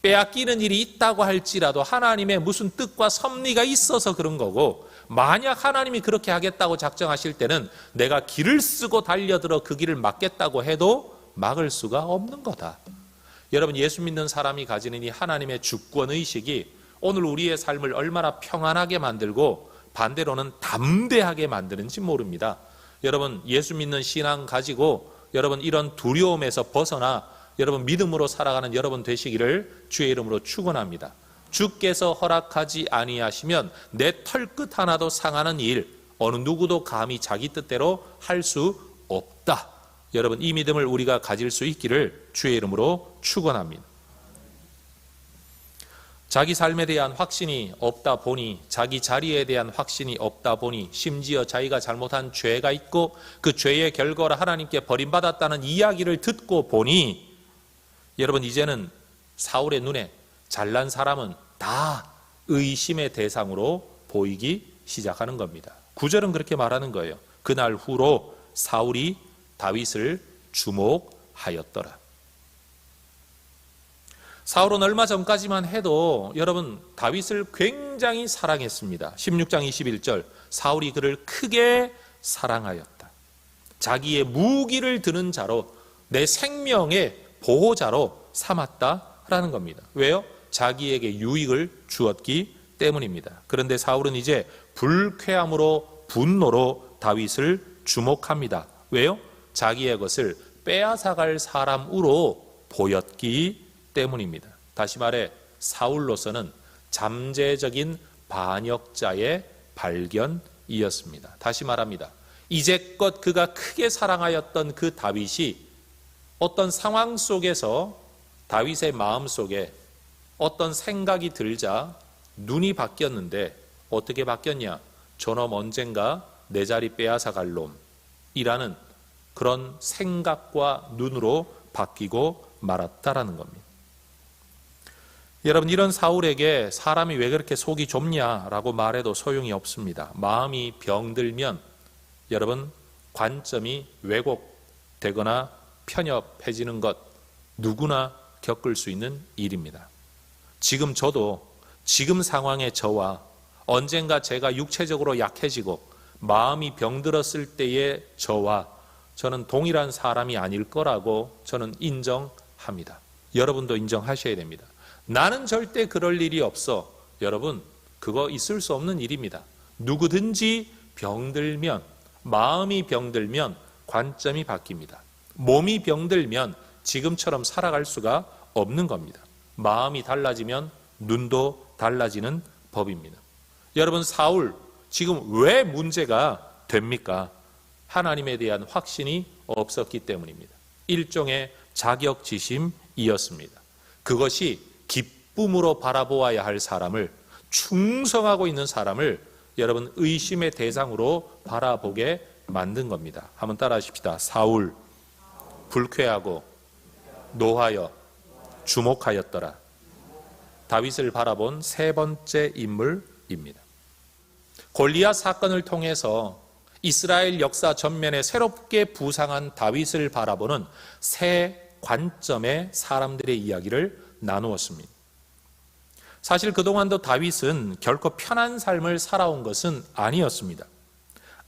빼앗기는 일이 있다고 할지라도 하나님의 무슨 뜻과 섭리가 있어서 그런 거고, 만약 하나님이 그렇게 하겠다고 작정하실 때는 내가 길을 쓰고 달려들어 그 길을 막겠다고 해도 막을 수가 없는 거다. 여러분, 예수 믿는 사람이 가지는 이 하나님의 주권의식이 오늘 우리의 삶을 얼마나 평안하게 만들고 반대로는 담대하게 만드는지 모릅니다. 여러분, 예수 믿는 신앙 가지고 여러분 이런 두려움에서 벗어나 여러분 믿음으로 살아가는 여러분 되시기를 주의 이름으로 축원합니다. 주께서 허락하지 아니하시면 내 털끝 하나도 상하는 일 어느 누구도 감히 자기 뜻대로 할 수 없다. 여러분, 이 믿음을 우리가 가질 수 있기를 주의 이름으로 축원합니다. 자기 삶에 대한 확신이 없다 보니, 자기 자리에 대한 확신이 없다 보니, 심지어 자기가 잘못한 죄가 있고 그 죄의 결과로 하나님께 버림받았다는 이야기를 듣고 보니 여러분, 이제는 사울의 눈에 잘난 사람은 다 의심의 대상으로 보이기 시작하는 겁니다. 9절은 그렇게 말하는 거예요. 그날 후로 사울이 다윗을 주목하였더라. 사울은 얼마 전까지만 해도 여러분 다윗을 굉장히 사랑했습니다. 16장 21절, 사울이 그를 크게 사랑하였다. 자기의 무기를 드는 자로, 내 생명의 보호자로 삼았다라는 겁니다. 왜요? 자기에게 유익을 주었기 때문입니다. 그런데 사울은 이제 불쾌함으로, 분노로 다윗을 주목합니다. 왜요? 자기의 것을 빼앗아갈 사람으로 보였기 때문입니다. 다시 말해 사울로서는 잠재적인 반역자의 발견이었습니다. 다시 말합니다. 이제껏 그가 크게 사랑하였던 그 다윗이 어떤 상황 속에서 다윗의 마음 속에 어떤 생각이 들자 눈이 바뀌었는데 어떻게 바뀌었냐? 저놈 언젠가 내 자리 빼앗아갈 놈이라는 그런 생각과 눈으로 바뀌고 말았다라는 겁니다. 여러분, 이런 사울에게 사람이 왜 그렇게 속이 좁냐라고 말해도 소용이 없습니다. 마음이 병들면 여러분 관점이 왜곡되거나 편협해지는 것 누구나 겪을 수 있는 일입니다. 지금 저도 지금 상황의 저와 언젠가 제가 육체적으로 약해지고 마음이 병들었을 때의 저와 저는 동일한 사람이 아닐 거라고 저는 인정합니다. 여러분도 인정하셔야 됩니다. 나는 절대 그럴 일이 없어. 여러분, 그거 있을 수 없는 일입니다. 누구든지 병들면, 마음이 병들면 관점이 바뀝니다. 몸이 병들면 지금처럼 살아갈 수가 없는 겁니다. 마음이 달라지면 눈도 달라지는 법입니다. 여러분, 사울 지금 왜 문제가 됩니까? 하나님에 대한 확신이 없었기 때문입니다. 일종의 자격지심이었습니다. 그것이 기쁨으로 바라보아야 할 사람을, 충성하고 있는 사람을 여러분 의심의 대상으로 바라보게 만든 겁니다. 한번 따라 하십시다. 사울 불쾌하고 노하여 주목하였더라. 다윗을 바라본 세 번째 인물입니다. 골리앗 사건을 통해서 이스라엘 역사 전면에 새롭게 부상한 다윗을 바라보는 세 관점의 사람들의 이야기를 나누었습니다. 사실 그동안도 다윗은 결코 편한 삶을 살아온 것은 아니었습니다.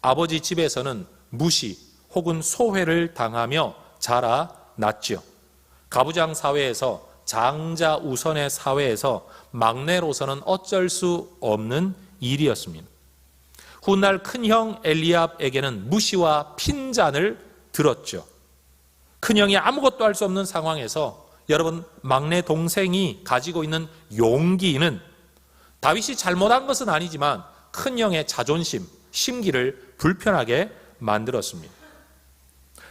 아버지 집에서는 무시 혹은 소회를 당하며 자라났죠. 가부장 사회에서, 장자 우선의 사회에서 막내로서는 어쩔 수 없는 일이었습니다. 훗날 큰형 엘리압에게는 무시와 핀잔을 들었죠. 큰형이 아무것도 할 수 없는 상황에서 여러분, 막내 동생이 가지고 있는 용기는 다윗이 잘못한 것은 아니지만 큰형의 자존심, 심기를 불편하게 만들었습니다.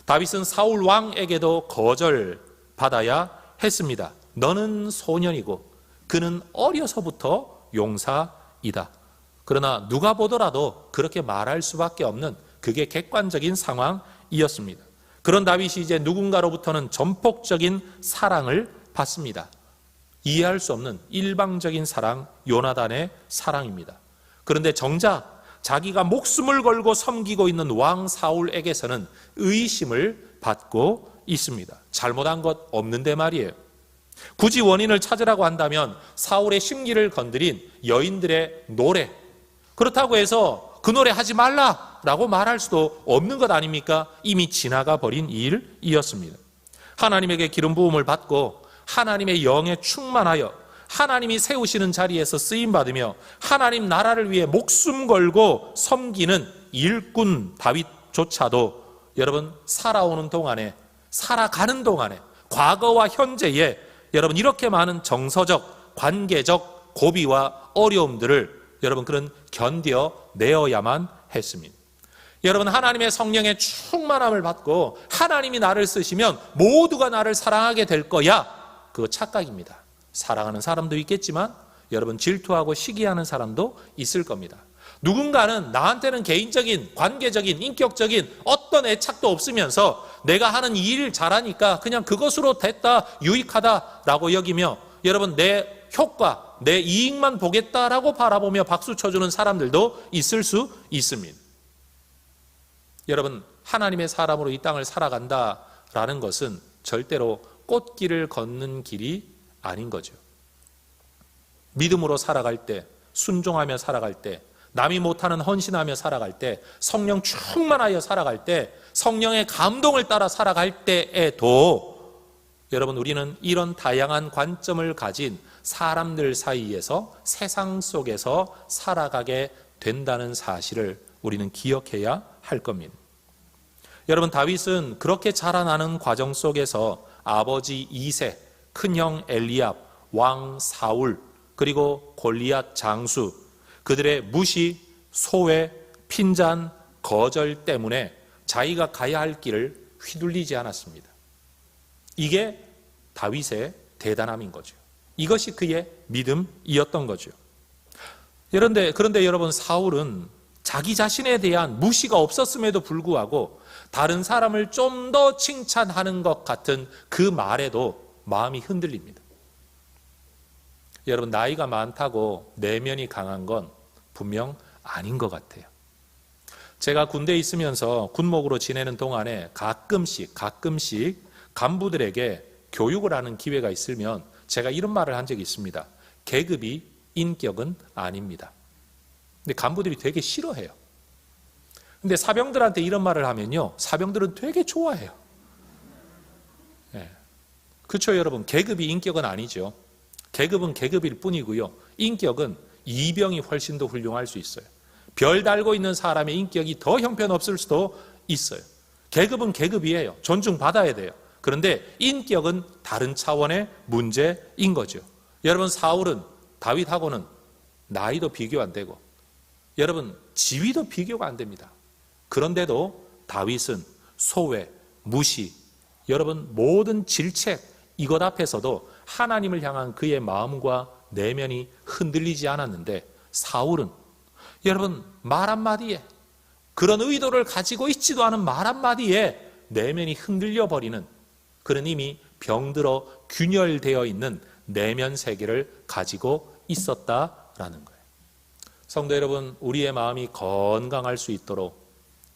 다윗은 사울 왕에게도 거절받아야 했습니다. 너는 소년이고 그는 어려서부터 용사이다. 그러나 누가 보더라도 그렇게 말할 수밖에 없는, 그게 객관적인 상황이었습니다. 그런 다윗이 이제 누군가로부터는 전폭적인 사랑을 받습니다. 이해할 수 없는 일방적인 사랑, 요나단의 사랑입니다. 그런데 정작 자기가 목숨을 걸고 섬기고 있는 왕 사울에게서는 의심을 받고 있습니다. 잘못한 것 없는데 말이에요. 굳이 원인을 찾으라고 한다면 사울의 심기를 건드린 여인들의 노래, 그렇다고 해서 그 노래 하지 말라라고 말할 수도 없는 것 아닙니까? 이미 지나가 버린 일이었습니다. 하나님에게 기름 부음을 받고 하나님의 영에 충만하여 하나님이 세우시는 자리에서 쓰임받으며 하나님 나라를 위해 목숨 걸고 섬기는 일꾼 다윗조차도 여러분 살아오는 동안에, 살아가는 동안에, 과거와 현재에 여러분 이렇게 많은 정서적, 관계적 고비와 어려움들을 여러분 그런 견뎌내어야만 했습니다. 여러분, 하나님의 성령의 충만함을 받고 하나님이 나를 쓰시면 모두가 나를 사랑하게 될 거야, 그거 착각입니다. 사랑하는 사람도 있겠지만 여러분 질투하고 시기하는 사람도 있을 겁니다. 누군가는 나한테는 개인적인, 관계적인, 인격적인 어떤 애착도 없으면서 내가 하는 일 잘하니까 그냥 그것으로 됐다, 유익하다라고 여기며 여러분 내 효과, 내 이익만 보겠다라고 바라보며 박수 쳐주는 사람들도 있을 수 있습니다. 여러분, 하나님의 사람으로 이 땅을 살아간다라는 것은 절대로 꽃길을 걷는 길이 아닌 거죠. 믿음으로 살아갈 때, 순종하며 살아갈 때, 남이 못하는 헌신하며 살아갈 때, 성령 충만하여 살아갈 때, 성령의 감동을 따라 살아갈 때에도 여러분 우리는 이런 다양한 관점을 가진 사람들 사이에서, 세상 속에서 살아가게 된다는 사실을 우리는 기억해야 할 겁니다. 여러분, 다윗은 그렇게 자라나는 과정 속에서 아버지 이세, 큰형 엘리압, 왕 사울, 그리고 골리앗 장수, 그들의 무시, 소외, 핀잔, 거절 때문에 자기가 가야 할 길을 휘둘리지 않았습니다. 이게 다윗의 대단함인 거죠. 이것이 그의 믿음이었던 거죠. 그런데 여러분, 사울은 자기 자신에 대한 무시가 없었음에도 불구하고 다른 사람을 좀 더 칭찬하는 것 같은 그 말에도 마음이 흔들립니다. 여러분, 나이가 많다고 내면이 강한 건 분명 아닌 것 같아요. 제가 군대에 있으면서 군목으로 지내는 동안에 가끔씩 간부들에게 교육을 하는 기회가 있으면 제가 이런 말을 한 적이 있습니다. 계급이 인격은 아닙니다. 근데 간부들이 되게 싫어해요. 근데 사병들한테 이런 말을 하면요, 사병들은 되게 좋아해요. 네. 그렇죠, 여러분. 계급이 인격은 아니죠. 계급은 계급일 뿐이고요. 인격은 이병이 훨씬 더 훌륭할 수 있어요. 별 달고 있는 사람의 인격이 더 형편없을 수도 있어요. 계급은 계급이에요. 존중받아야 돼요. 그런데 인격은 다른 차원의 문제인 거죠. 여러분, 사울은 다윗하고는 나이도 비교 안 되고, 여러분, 지위도 비교가 안 됩니다. 그런데도 다윗은 소외, 무시, 여러분, 모든 질책, 이것 앞에서도 하나님을 향한 그의 마음과 내면이 흔들리지 않았는데, 사울은 여러분, 말 한마디에, 그런 의도를 가지고 있지도 않은 말 한마디에 내면이 흔들려 버리는, 그런 이미 병들어 균열되어 있는 내면 세계를 가지고 있었다라는 거예요. 성도 여러분, 우리의 마음이 건강할 수 있도록,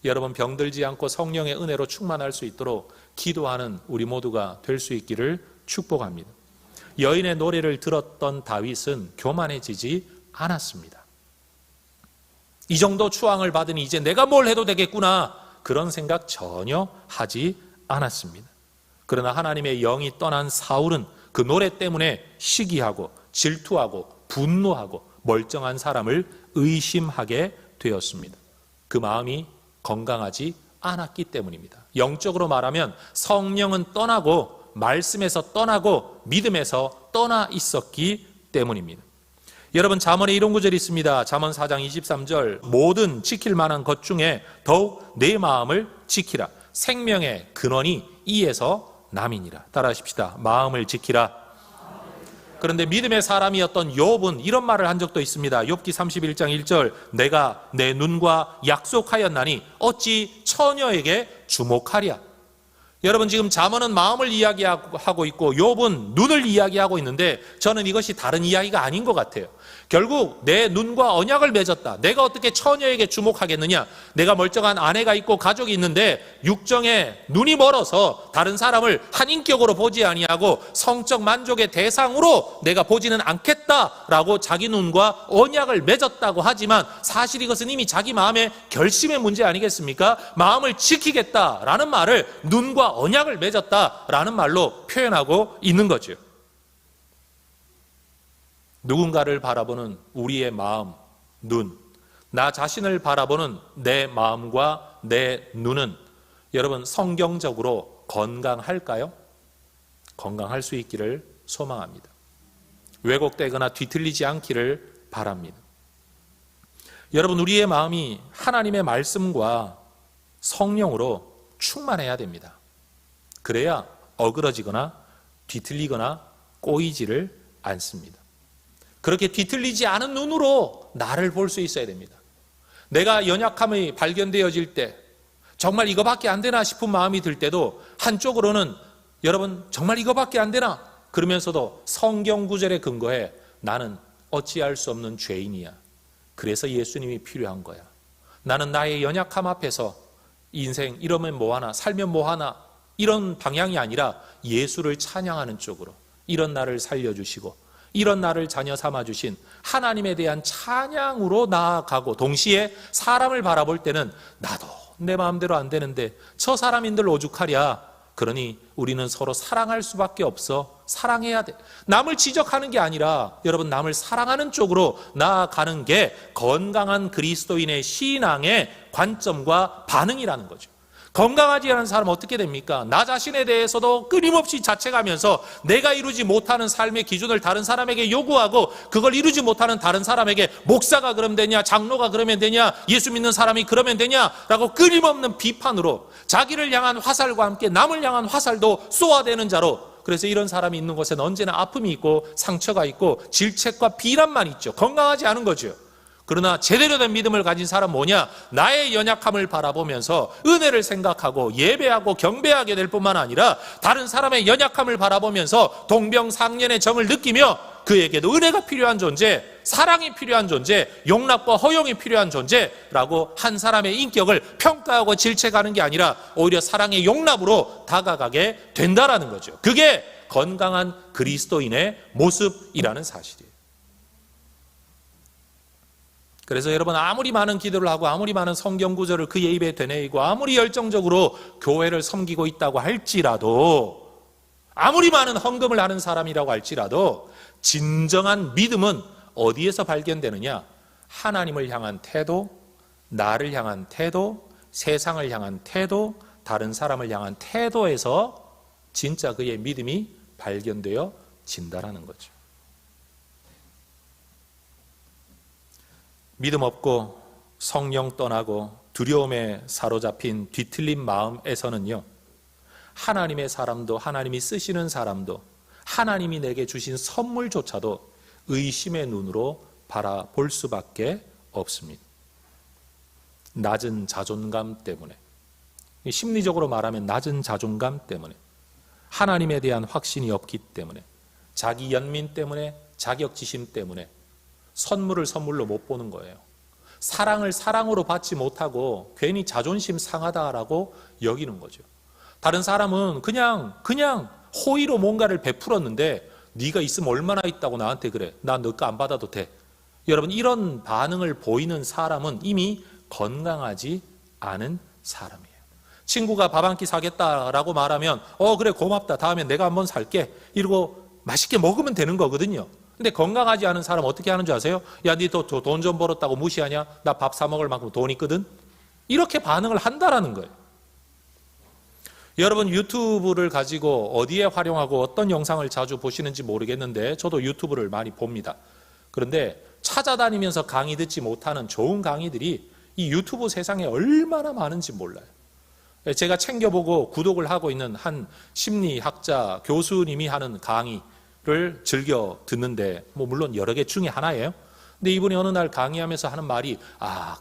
여러분, 병들지 않고 성령의 은혜로 충만할 수 있도록 기도하는 우리 모두가 될 수 있기를 축복합니다. 여인의 노래를 들었던 다윗은 교만해지지 않았습니다. 이 정도 추앙을 받으니 이제 내가 뭘 해도 되겠구나, 그런 생각 전혀 하지 않았습니다. 그러나 하나님의 영이 떠난 사울은 그 노래 때문에 시기하고 질투하고 분노하고 멀쩡한 사람을 의심하게 되었습니다. 그 마음이 건강하지 않았기 때문입니다. 영적으로 말하면 성령은 떠나고, 말씀에서 떠나고, 믿음에서 떠나 있었기 때문입니다. 여러분, 잠언에 이런 구절이 있습니다. 잠언 4장 23절, 모든 지킬 만한 것 중에 더욱 내 마음을 지키라. 생명의 근원이 이에서 남이니라. 따라하십시다. 마음을 지키라. 그런데 믿음의 사람이었던 욥은 이런 말을 한 적도 있습니다. 욥기 31장 1절, 내가 내 눈과 약속하였나니 어찌 처녀에게 주목하랴. 여러분, 지금 잠언은 마음을 이야기하고 있고 욥은 눈을 이야기하고 있는데, 저는 이것이 다른 이야기가 아닌 것 같아요. 결국 내 눈과 언약을 맺었다. 내가 어떻게 처녀에게 주목하겠느냐. 내가 멀쩡한 아내가 있고 가족이 있는데 육정에 눈이 멀어서 다른 사람을 한 인격으로 보지 아니하고 성적 만족의 대상으로 내가 보지는 않겠다라고 자기 눈과 언약을 맺었다고 하지만, 사실 이것은 이미 자기 마음의 결심의 문제 아니겠습니까? 마음을 지키겠다라는 말을 눈과 언약을 맺었다라는 말로 표현하고 있는 거죠. 누군가를 바라보는 우리의 마음, 눈, 나 자신을 바라보는 내 마음과 내 눈은 여러분, 성경적으로 건강할까요? 건강할 수 있기를 소망합니다. 왜곡되거나 뒤틀리지 않기를 바랍니다. 여러분, 우리의 마음이 하나님의 말씀과 성령으로 충만해야 됩니다. 그래야 어그러지거나 뒤틀리거나 꼬이지를 않습니다. 그렇게 뒤틀리지 않은 눈으로 나를 볼 수 있어야 됩니다. 내가 연약함이 발견되어질 때, 정말 이거밖에 안 되나 싶은 마음이 들 때도 한쪽으로는 여러분, 정말 이거밖에 안 되나? 그러면서도 성경 구절에 근거해 나는 어찌할 수 없는 죄인이야. 그래서 예수님이 필요한 거야. 나는 나의 연약함 앞에서 인생 이러면 뭐하나, 살면 뭐하나, 이런 방향이 아니라 예수를 찬양하는 쪽으로, 이런 나를 살려주시고 이런 나를 자녀 삼아주신 하나님에 대한 찬양으로 나아가고, 동시에 사람을 바라볼 때는 나도 내 마음대로 안 되는데 저 사람인들 오죽하랴. 그러니 우리는 서로 사랑할 수밖에 없어. 사랑해야 돼. 남을 지적하는 게 아니라 여러분, 남을 사랑하는 쪽으로 나아가는 게 건강한 그리스도인의 신앙의 관점과 반응이라는 거죠. 건강하지 않은 사람은 어떻게 됩니까? 나 자신에 대해서도 끊임없이 자책하면서 내가 이루지 못하는 삶의 기준을 다른 사람에게 요구하고, 그걸 이루지 못하는 다른 사람에게 목사가 그러면 되냐, 장로가 그러면 되냐, 예수 믿는 사람이 그러면 되냐라고 끊임없는 비판으로 자기를 향한 화살과 함께 남을 향한 화살도 쏘아대는 자로, 그래서 이런 사람이 있는 곳에는 언제나 아픔이 있고 상처가 있고 질책과 비난만 있죠. 건강하지 않은 거죠. 그러나 제대로 된 믿음을 가진 사람은 뭐냐? 나의 연약함을 바라보면서 은혜를 생각하고 예배하고 경배하게 될 뿐만 아니라 다른 사람의 연약함을 바라보면서 동병상련의 정을 느끼며 그에게도 은혜가 필요한 존재, 사랑이 필요한 존재, 용납과 허용이 필요한 존재라고 한 사람의 인격을 평가하고 질책하는 게 아니라 오히려 사랑의 용납으로 다가가게 된다라는 거죠. 그게 건강한 그리스도인의 모습이라는 사실이에요. 그래서 여러분, 아무리 많은 기도를 하고 아무리 많은 성경 구절을 그의 입에 되뇌이고 아무리 열정적으로 교회를 섬기고 있다고 할지라도, 아무리 많은 헌금을 하는 사람이라고 할지라도 진정한 믿음은 어디에서 발견되느냐? 하나님을 향한 태도, 나를 향한 태도, 세상을 향한 태도, 다른 사람을 향한 태도에서 진짜 그의 믿음이 발견되어 진다라는 거죠. 믿음 없고 성령 떠나고 두려움에 사로잡힌 뒤틀린 마음에서는요, 하나님의 사람도, 하나님이 쓰시는 사람도, 하나님이 내게 주신 선물조차도 의심의 눈으로 바라볼 수밖에 없습니다. 낮은 자존감 때문에, 심리적으로 말하면 낮은 자존감 때문에, 하나님에 대한 확신이 없기 때문에, 자기 연민 때문에, 자격지심 때문에 선물을 선물로 못 보는 거예요. 사랑을 사랑으로 받지 못하고 괜히 자존심 상하다라고 여기는 거죠. 다른 사람은 그냥 호의로 뭔가를 베풀었는데, 네가 있으면 얼마나 있다고 나한테 그래. 나 너 거 안 받아도 돼. 여러분, 이런 반응을 보이는 사람은 이미 건강하지 않은 사람이에요. 친구가 밥 한 끼 사겠다라고 말하면 그래 고맙다, 다음에 내가 한번 살게, 이러고 맛있게 먹으면 되는 거거든요. 근데 건강하지 않은 사람 어떻게 하는 줄 아세요? 야, 니 돈 좀 벌었다고 무시하냐? 나 밥 사 먹을 만큼 돈 있거든? 이렇게 반응을 한다라는 거예요. 여러분, 유튜브를 가지고 어디에 활용하고 어떤 영상을 자주 보시는지 모르겠는데 저도 유튜브를 많이 봅니다. 그런데 찾아다니면서 강의 듣지 못하는 좋은 강의들이 이 유튜브 세상에 얼마나 많은지 몰라요. 제가 챙겨보고 구독을 하고 있는 한 심리학자 교수님이 하는 강의를 즐겨 듣는데, 물론 여러 개 중에 하나예요. 근데 이분이 어느 날 강의하면서 하는 말이,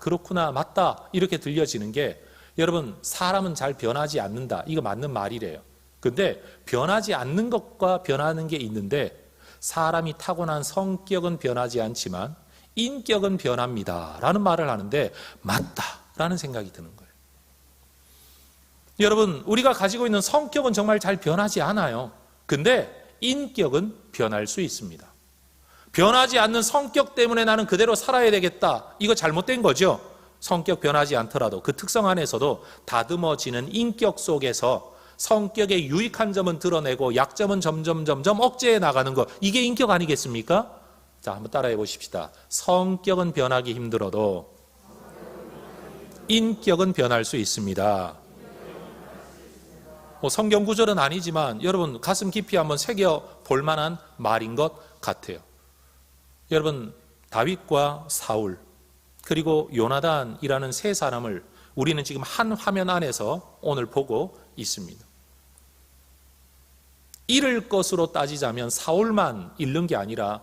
그렇구나, 맞다, 이렇게 들려지는 게, 여러분, 사람은 잘 변하지 않는다, 이거 맞는 말이래요. 근데 변하지 않는 것과 변하는 게 있는데, 사람이 타고난 성격은 변하지 않지만 인격은 변합니다 라는 말을 하는데 맞다라는 생각이 드는 거예요. 여러분, 우리가 가지고 있는 성격은 정말 잘 변하지 않아요. 근데 인격은 변할 수 있습니다. 변하지 않는 성격 때문에 나는 그대로 살아야 되겠다, 이거 잘못된 거죠. 성격 변하지 않더라도 그 특성 안에서도 다듬어지는 인격 속에서 성격의 유익한 점은 드러내고 약점은 점점 억제해 나가는 것, 이게 인격 아니겠습니까? 자, 한번 따라해 보십시다. 성격은 변하기 힘들어도 인격은 변할 수 있습니다. 성경 구절은 아니지만 여러분, 가슴 깊이 한번 새겨 볼 만한 말인 것 같아요. 여러분, 다윗과 사울 그리고 요나단이라는 세 사람을 우리는 지금 한 화면 안에서 오늘 보고 있습니다. 잃을 것으로 따지자면 사울만 잃는 게 아니라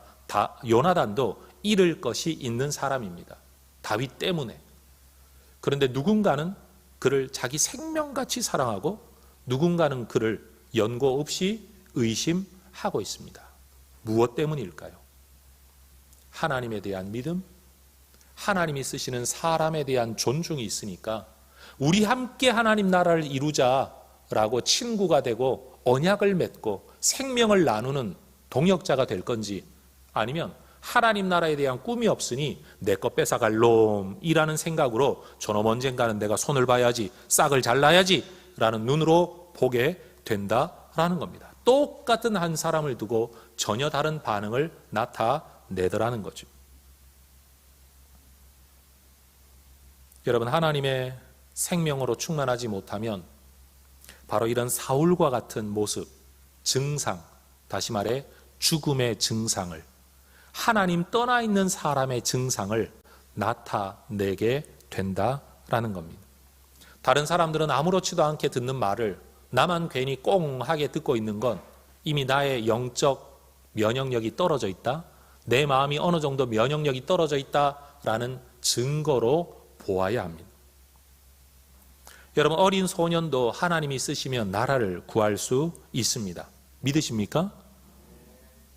요나단도 잃을 것이 있는 사람입니다. 다윗 때문에. 그런데 누군가는 그를 자기 생명같이 사랑하고 누군가는 그를 연고 없이 의심하고 있습니다. 무엇 때문일까요? 하나님에 대한 믿음, 하나님이 쓰시는 사람에 대한 존중이 있으니까 우리 함께 하나님 나라를 이루자라고 친구가 되고 언약을 맺고 생명을 나누는 동역자가 될 건지, 아니면 하나님 나라에 대한 꿈이 없으니 내 거 뺏어갈 놈이라는 생각으로 저놈 언젠가는 내가 손을 봐야지, 싹을 잘라야지 라는 눈으로 보게 된다라는 겁니다. 똑같은 한 사람을 두고 전혀 다른 반응을 나타내더라는 거죠. 여러분, 하나님의 생명으로 충만하지 못하면 바로 이런 사울과 같은 모습, 증상, 다시 말해 죽음의 증상을, 하나님 떠나 있는 사람의 증상을 나타내게 된다라는 겁니다. 다른 사람들은 아무렇지도 않게 듣는 말을 나만 괜히 꽁하게 듣고 있는 건 이미 나의 영적 면역력이 떨어져 있다, 내 마음이 어느 정도 면역력이 떨어져 있다라는 증거로 보아야 합니다. 여러분, 어린 소년도 하나님이 쓰시면 나라를 구할 수 있습니다. 믿으십니까?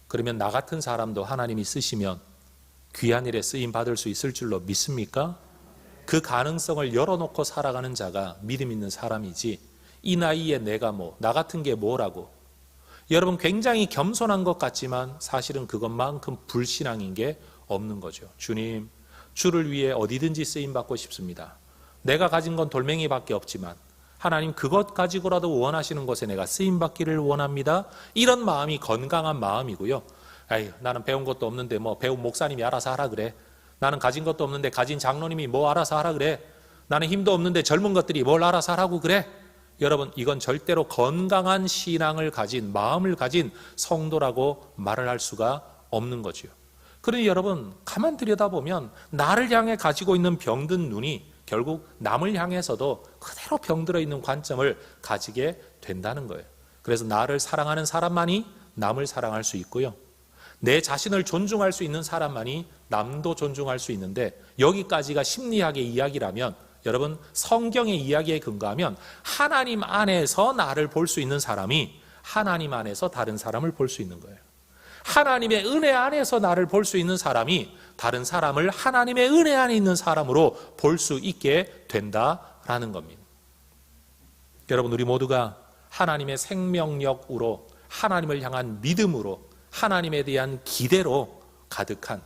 그러면 나 같은 사람도 하나님이 쓰시면 귀한 일에 쓰임 받을 수 있을 줄로 믿습니까? 그 가능성을 열어놓고 살아가는 자가 믿음 있는 사람이지, 이 나이에 내가 나 같은 게 뭐라고. 여러분, 굉장히 겸손한 것 같지만 사실은 그것만큼 불신앙인 게 없는 거죠. 주님, 주를 위해 어디든지 쓰임받고 싶습니다. 내가 가진 건 돌멩이밖에 없지만 하나님 그것 가지고라도 원하시는 곳에 내가 쓰임받기를 원합니다. 이런 마음이 건강한 마음이고요. 에이, 나는 배운 것도 없는데 뭐 배운 목사님이 알아서 하라 그래. 나는 가진 것도 없는데 가진 장로님이 뭐 알아서 하라 그래. 나는 힘도 없는데 젊은 것들이 뭘 알아서 하라고 그래. 여러분, 이건 절대로 건강한 신앙을 가진, 마음을 가진 성도라고 말을 할 수가 없는 거지요. 그러니 여러분, 가만 들여다보면 나를 향해 가지고 있는 병든 눈이 결국 남을 향해서도 그대로 병들어 있는 관점을 가지게 된다는 거예요. 그래서 나를 사랑하는 사람만이 남을 사랑할 수 있고요. 내 자신을 존중할 수 있는 사람만이 남도 존중할 수 있는데, 여기까지가 심리학의 이야기라면 여러분, 성경의 이야기에 근거하면 하나님 안에서 나를 볼 수 있는 사람이 하나님 안에서 다른 사람을 볼 수 있는 거예요. 하나님의 은혜 안에서 나를 볼 수 있는 사람이 다른 사람을 하나님의 은혜 안에 있는 사람으로 볼 수 있게 된다라는 겁니다. 여러분, 우리 모두가 하나님의 생명력으로, 하나님을 향한 믿음으로, 하나님에 대한 기대로 가득한,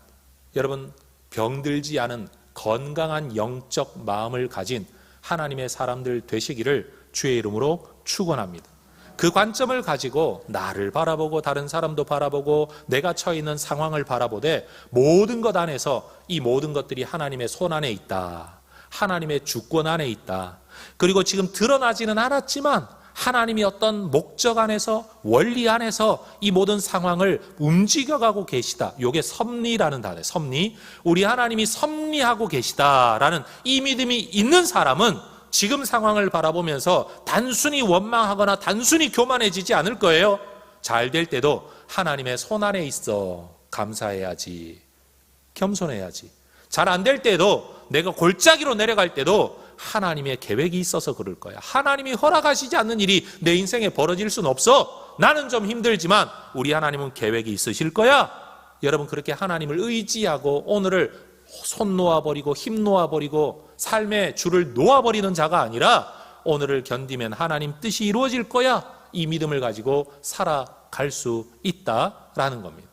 여러분, 병들지 않은 건강한 영적 마음을 가진 하나님의 사람들 되시기를 주의 이름으로 축원합니다. 그 관점을 가지고 나를 바라보고 다른 사람도 바라보고 내가 처해 있는 상황을 바라보되 모든 것 안에서 이 모든 것들이 하나님의 손 안에 있다. 하나님의 주권 안에 있다. 그리고 지금 드러나지는 않았지만 하나님이 어떤 목적 안에서, 원리 안에서 이 모든 상황을 움직여가고 계시다. 이게 섭리라는 단어예요. 섭리. 우리 하나님이 섭리하고 계시다라는 이 믿음이 있는 사람은 지금 상황을 바라보면서 단순히 원망하거나 단순히 교만해지지 않을 거예요. 잘 될 때도 하나님의 손 안에 있어. 감사해야지. 겸손해야지. 잘 안 될 때도, 내가 골짜기로 내려갈 때도 하나님의 계획이 있어서 그럴 거야. 하나님이 허락하시지 않는 일이 내 인생에 벌어질 수는 없어. 나는 좀 힘들지만 우리 하나님은 계획이 있으실 거야. 여러분, 그렇게 하나님을 의지하고 오늘을 손 놓아버리고 힘 놓아버리고 삶의 줄을 놓아버리는 자가 아니라 오늘을 견디면 하나님 뜻이 이루어질 거야. 이 믿음을 가지고 살아갈 수 있다라는 겁니다.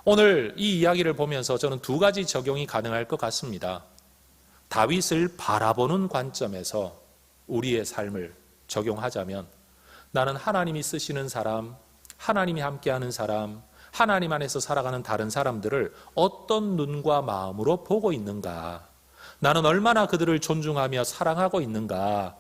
오늘 이 이야기를 보면서 저는 두 가지 적용이 가능할 것 같습니다. 다윗을 바라보는 관점에서 우리의 삶을 적용하자면, 나는 하나님이 쓰시는 사람, 하나님이 함께하는 사람, 하나님 안에서 살아가는 다른 사람들을 어떤 눈과 마음으로 보고 있는가? 나는 얼마나 그들을 존중하며 사랑하고 있는가?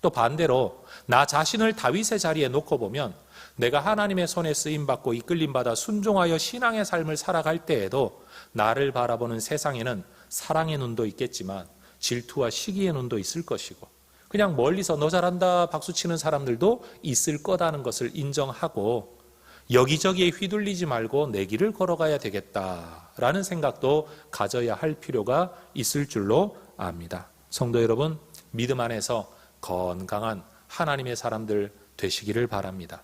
또 반대로 나 자신을 다윗의 자리에 놓고 보면 내가 하나님의 손에 쓰임받고 이끌림받아 순종하여 신앙의 삶을 살아갈 때에도 나를 바라보는 세상에는 사랑의 눈도 있겠지만 질투와 시기의 눈도 있을 것이고, 그냥 멀리서 너 잘한다 박수치는 사람들도 있을 거다는 것을 인정하고 여기저기에 휘둘리지 말고 내 길을 걸어가야 되겠다라는 생각도 가져야 할 필요가 있을 줄로 압니다. 성도 여러분, 믿음 안에서 건강한 하나님의 사람들 되시기를 바랍니다.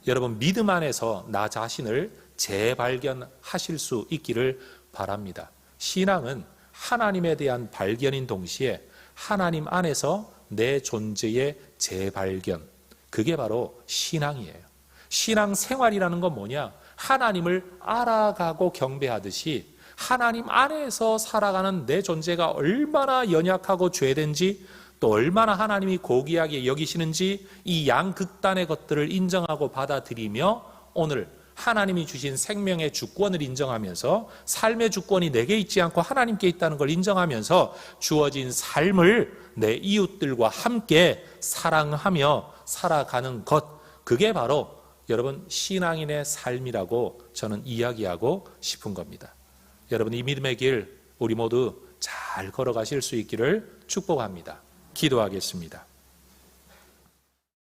여러분, 믿음 안에서 나 자신을 재발견하실 수 있기를 바랍니다. 신앙은 하나님에 대한 발견인 동시에 하나님 안에서 내 존재의 재발견, 그게 바로 신앙이에요. 신앙 생활이라는 건 뭐냐? 하나님을 알아가고 경배하듯이 하나님 안에서 살아가는 내 존재가 얼마나 연약하고 죄된지, 또 얼마나 하나님이 고귀하게 여기시는지 이 양극단의 것들을 인정하고 받아들이며 오늘 하나님이 주신 생명의 주권을 인정하면서 삶의 주권이 내게 있지 않고 하나님께 있다는 걸 인정하면서 주어진 삶을 내 이웃들과 함께 사랑하며 살아가는 것, 그게 바로 여러분 신앙인의 삶이라고 저는 이야기하고 싶은 겁니다. 여러분, 이 믿음의 길 우리 모두 잘 걸어가실 수 있기를 축복합니다. 기도하겠습니다.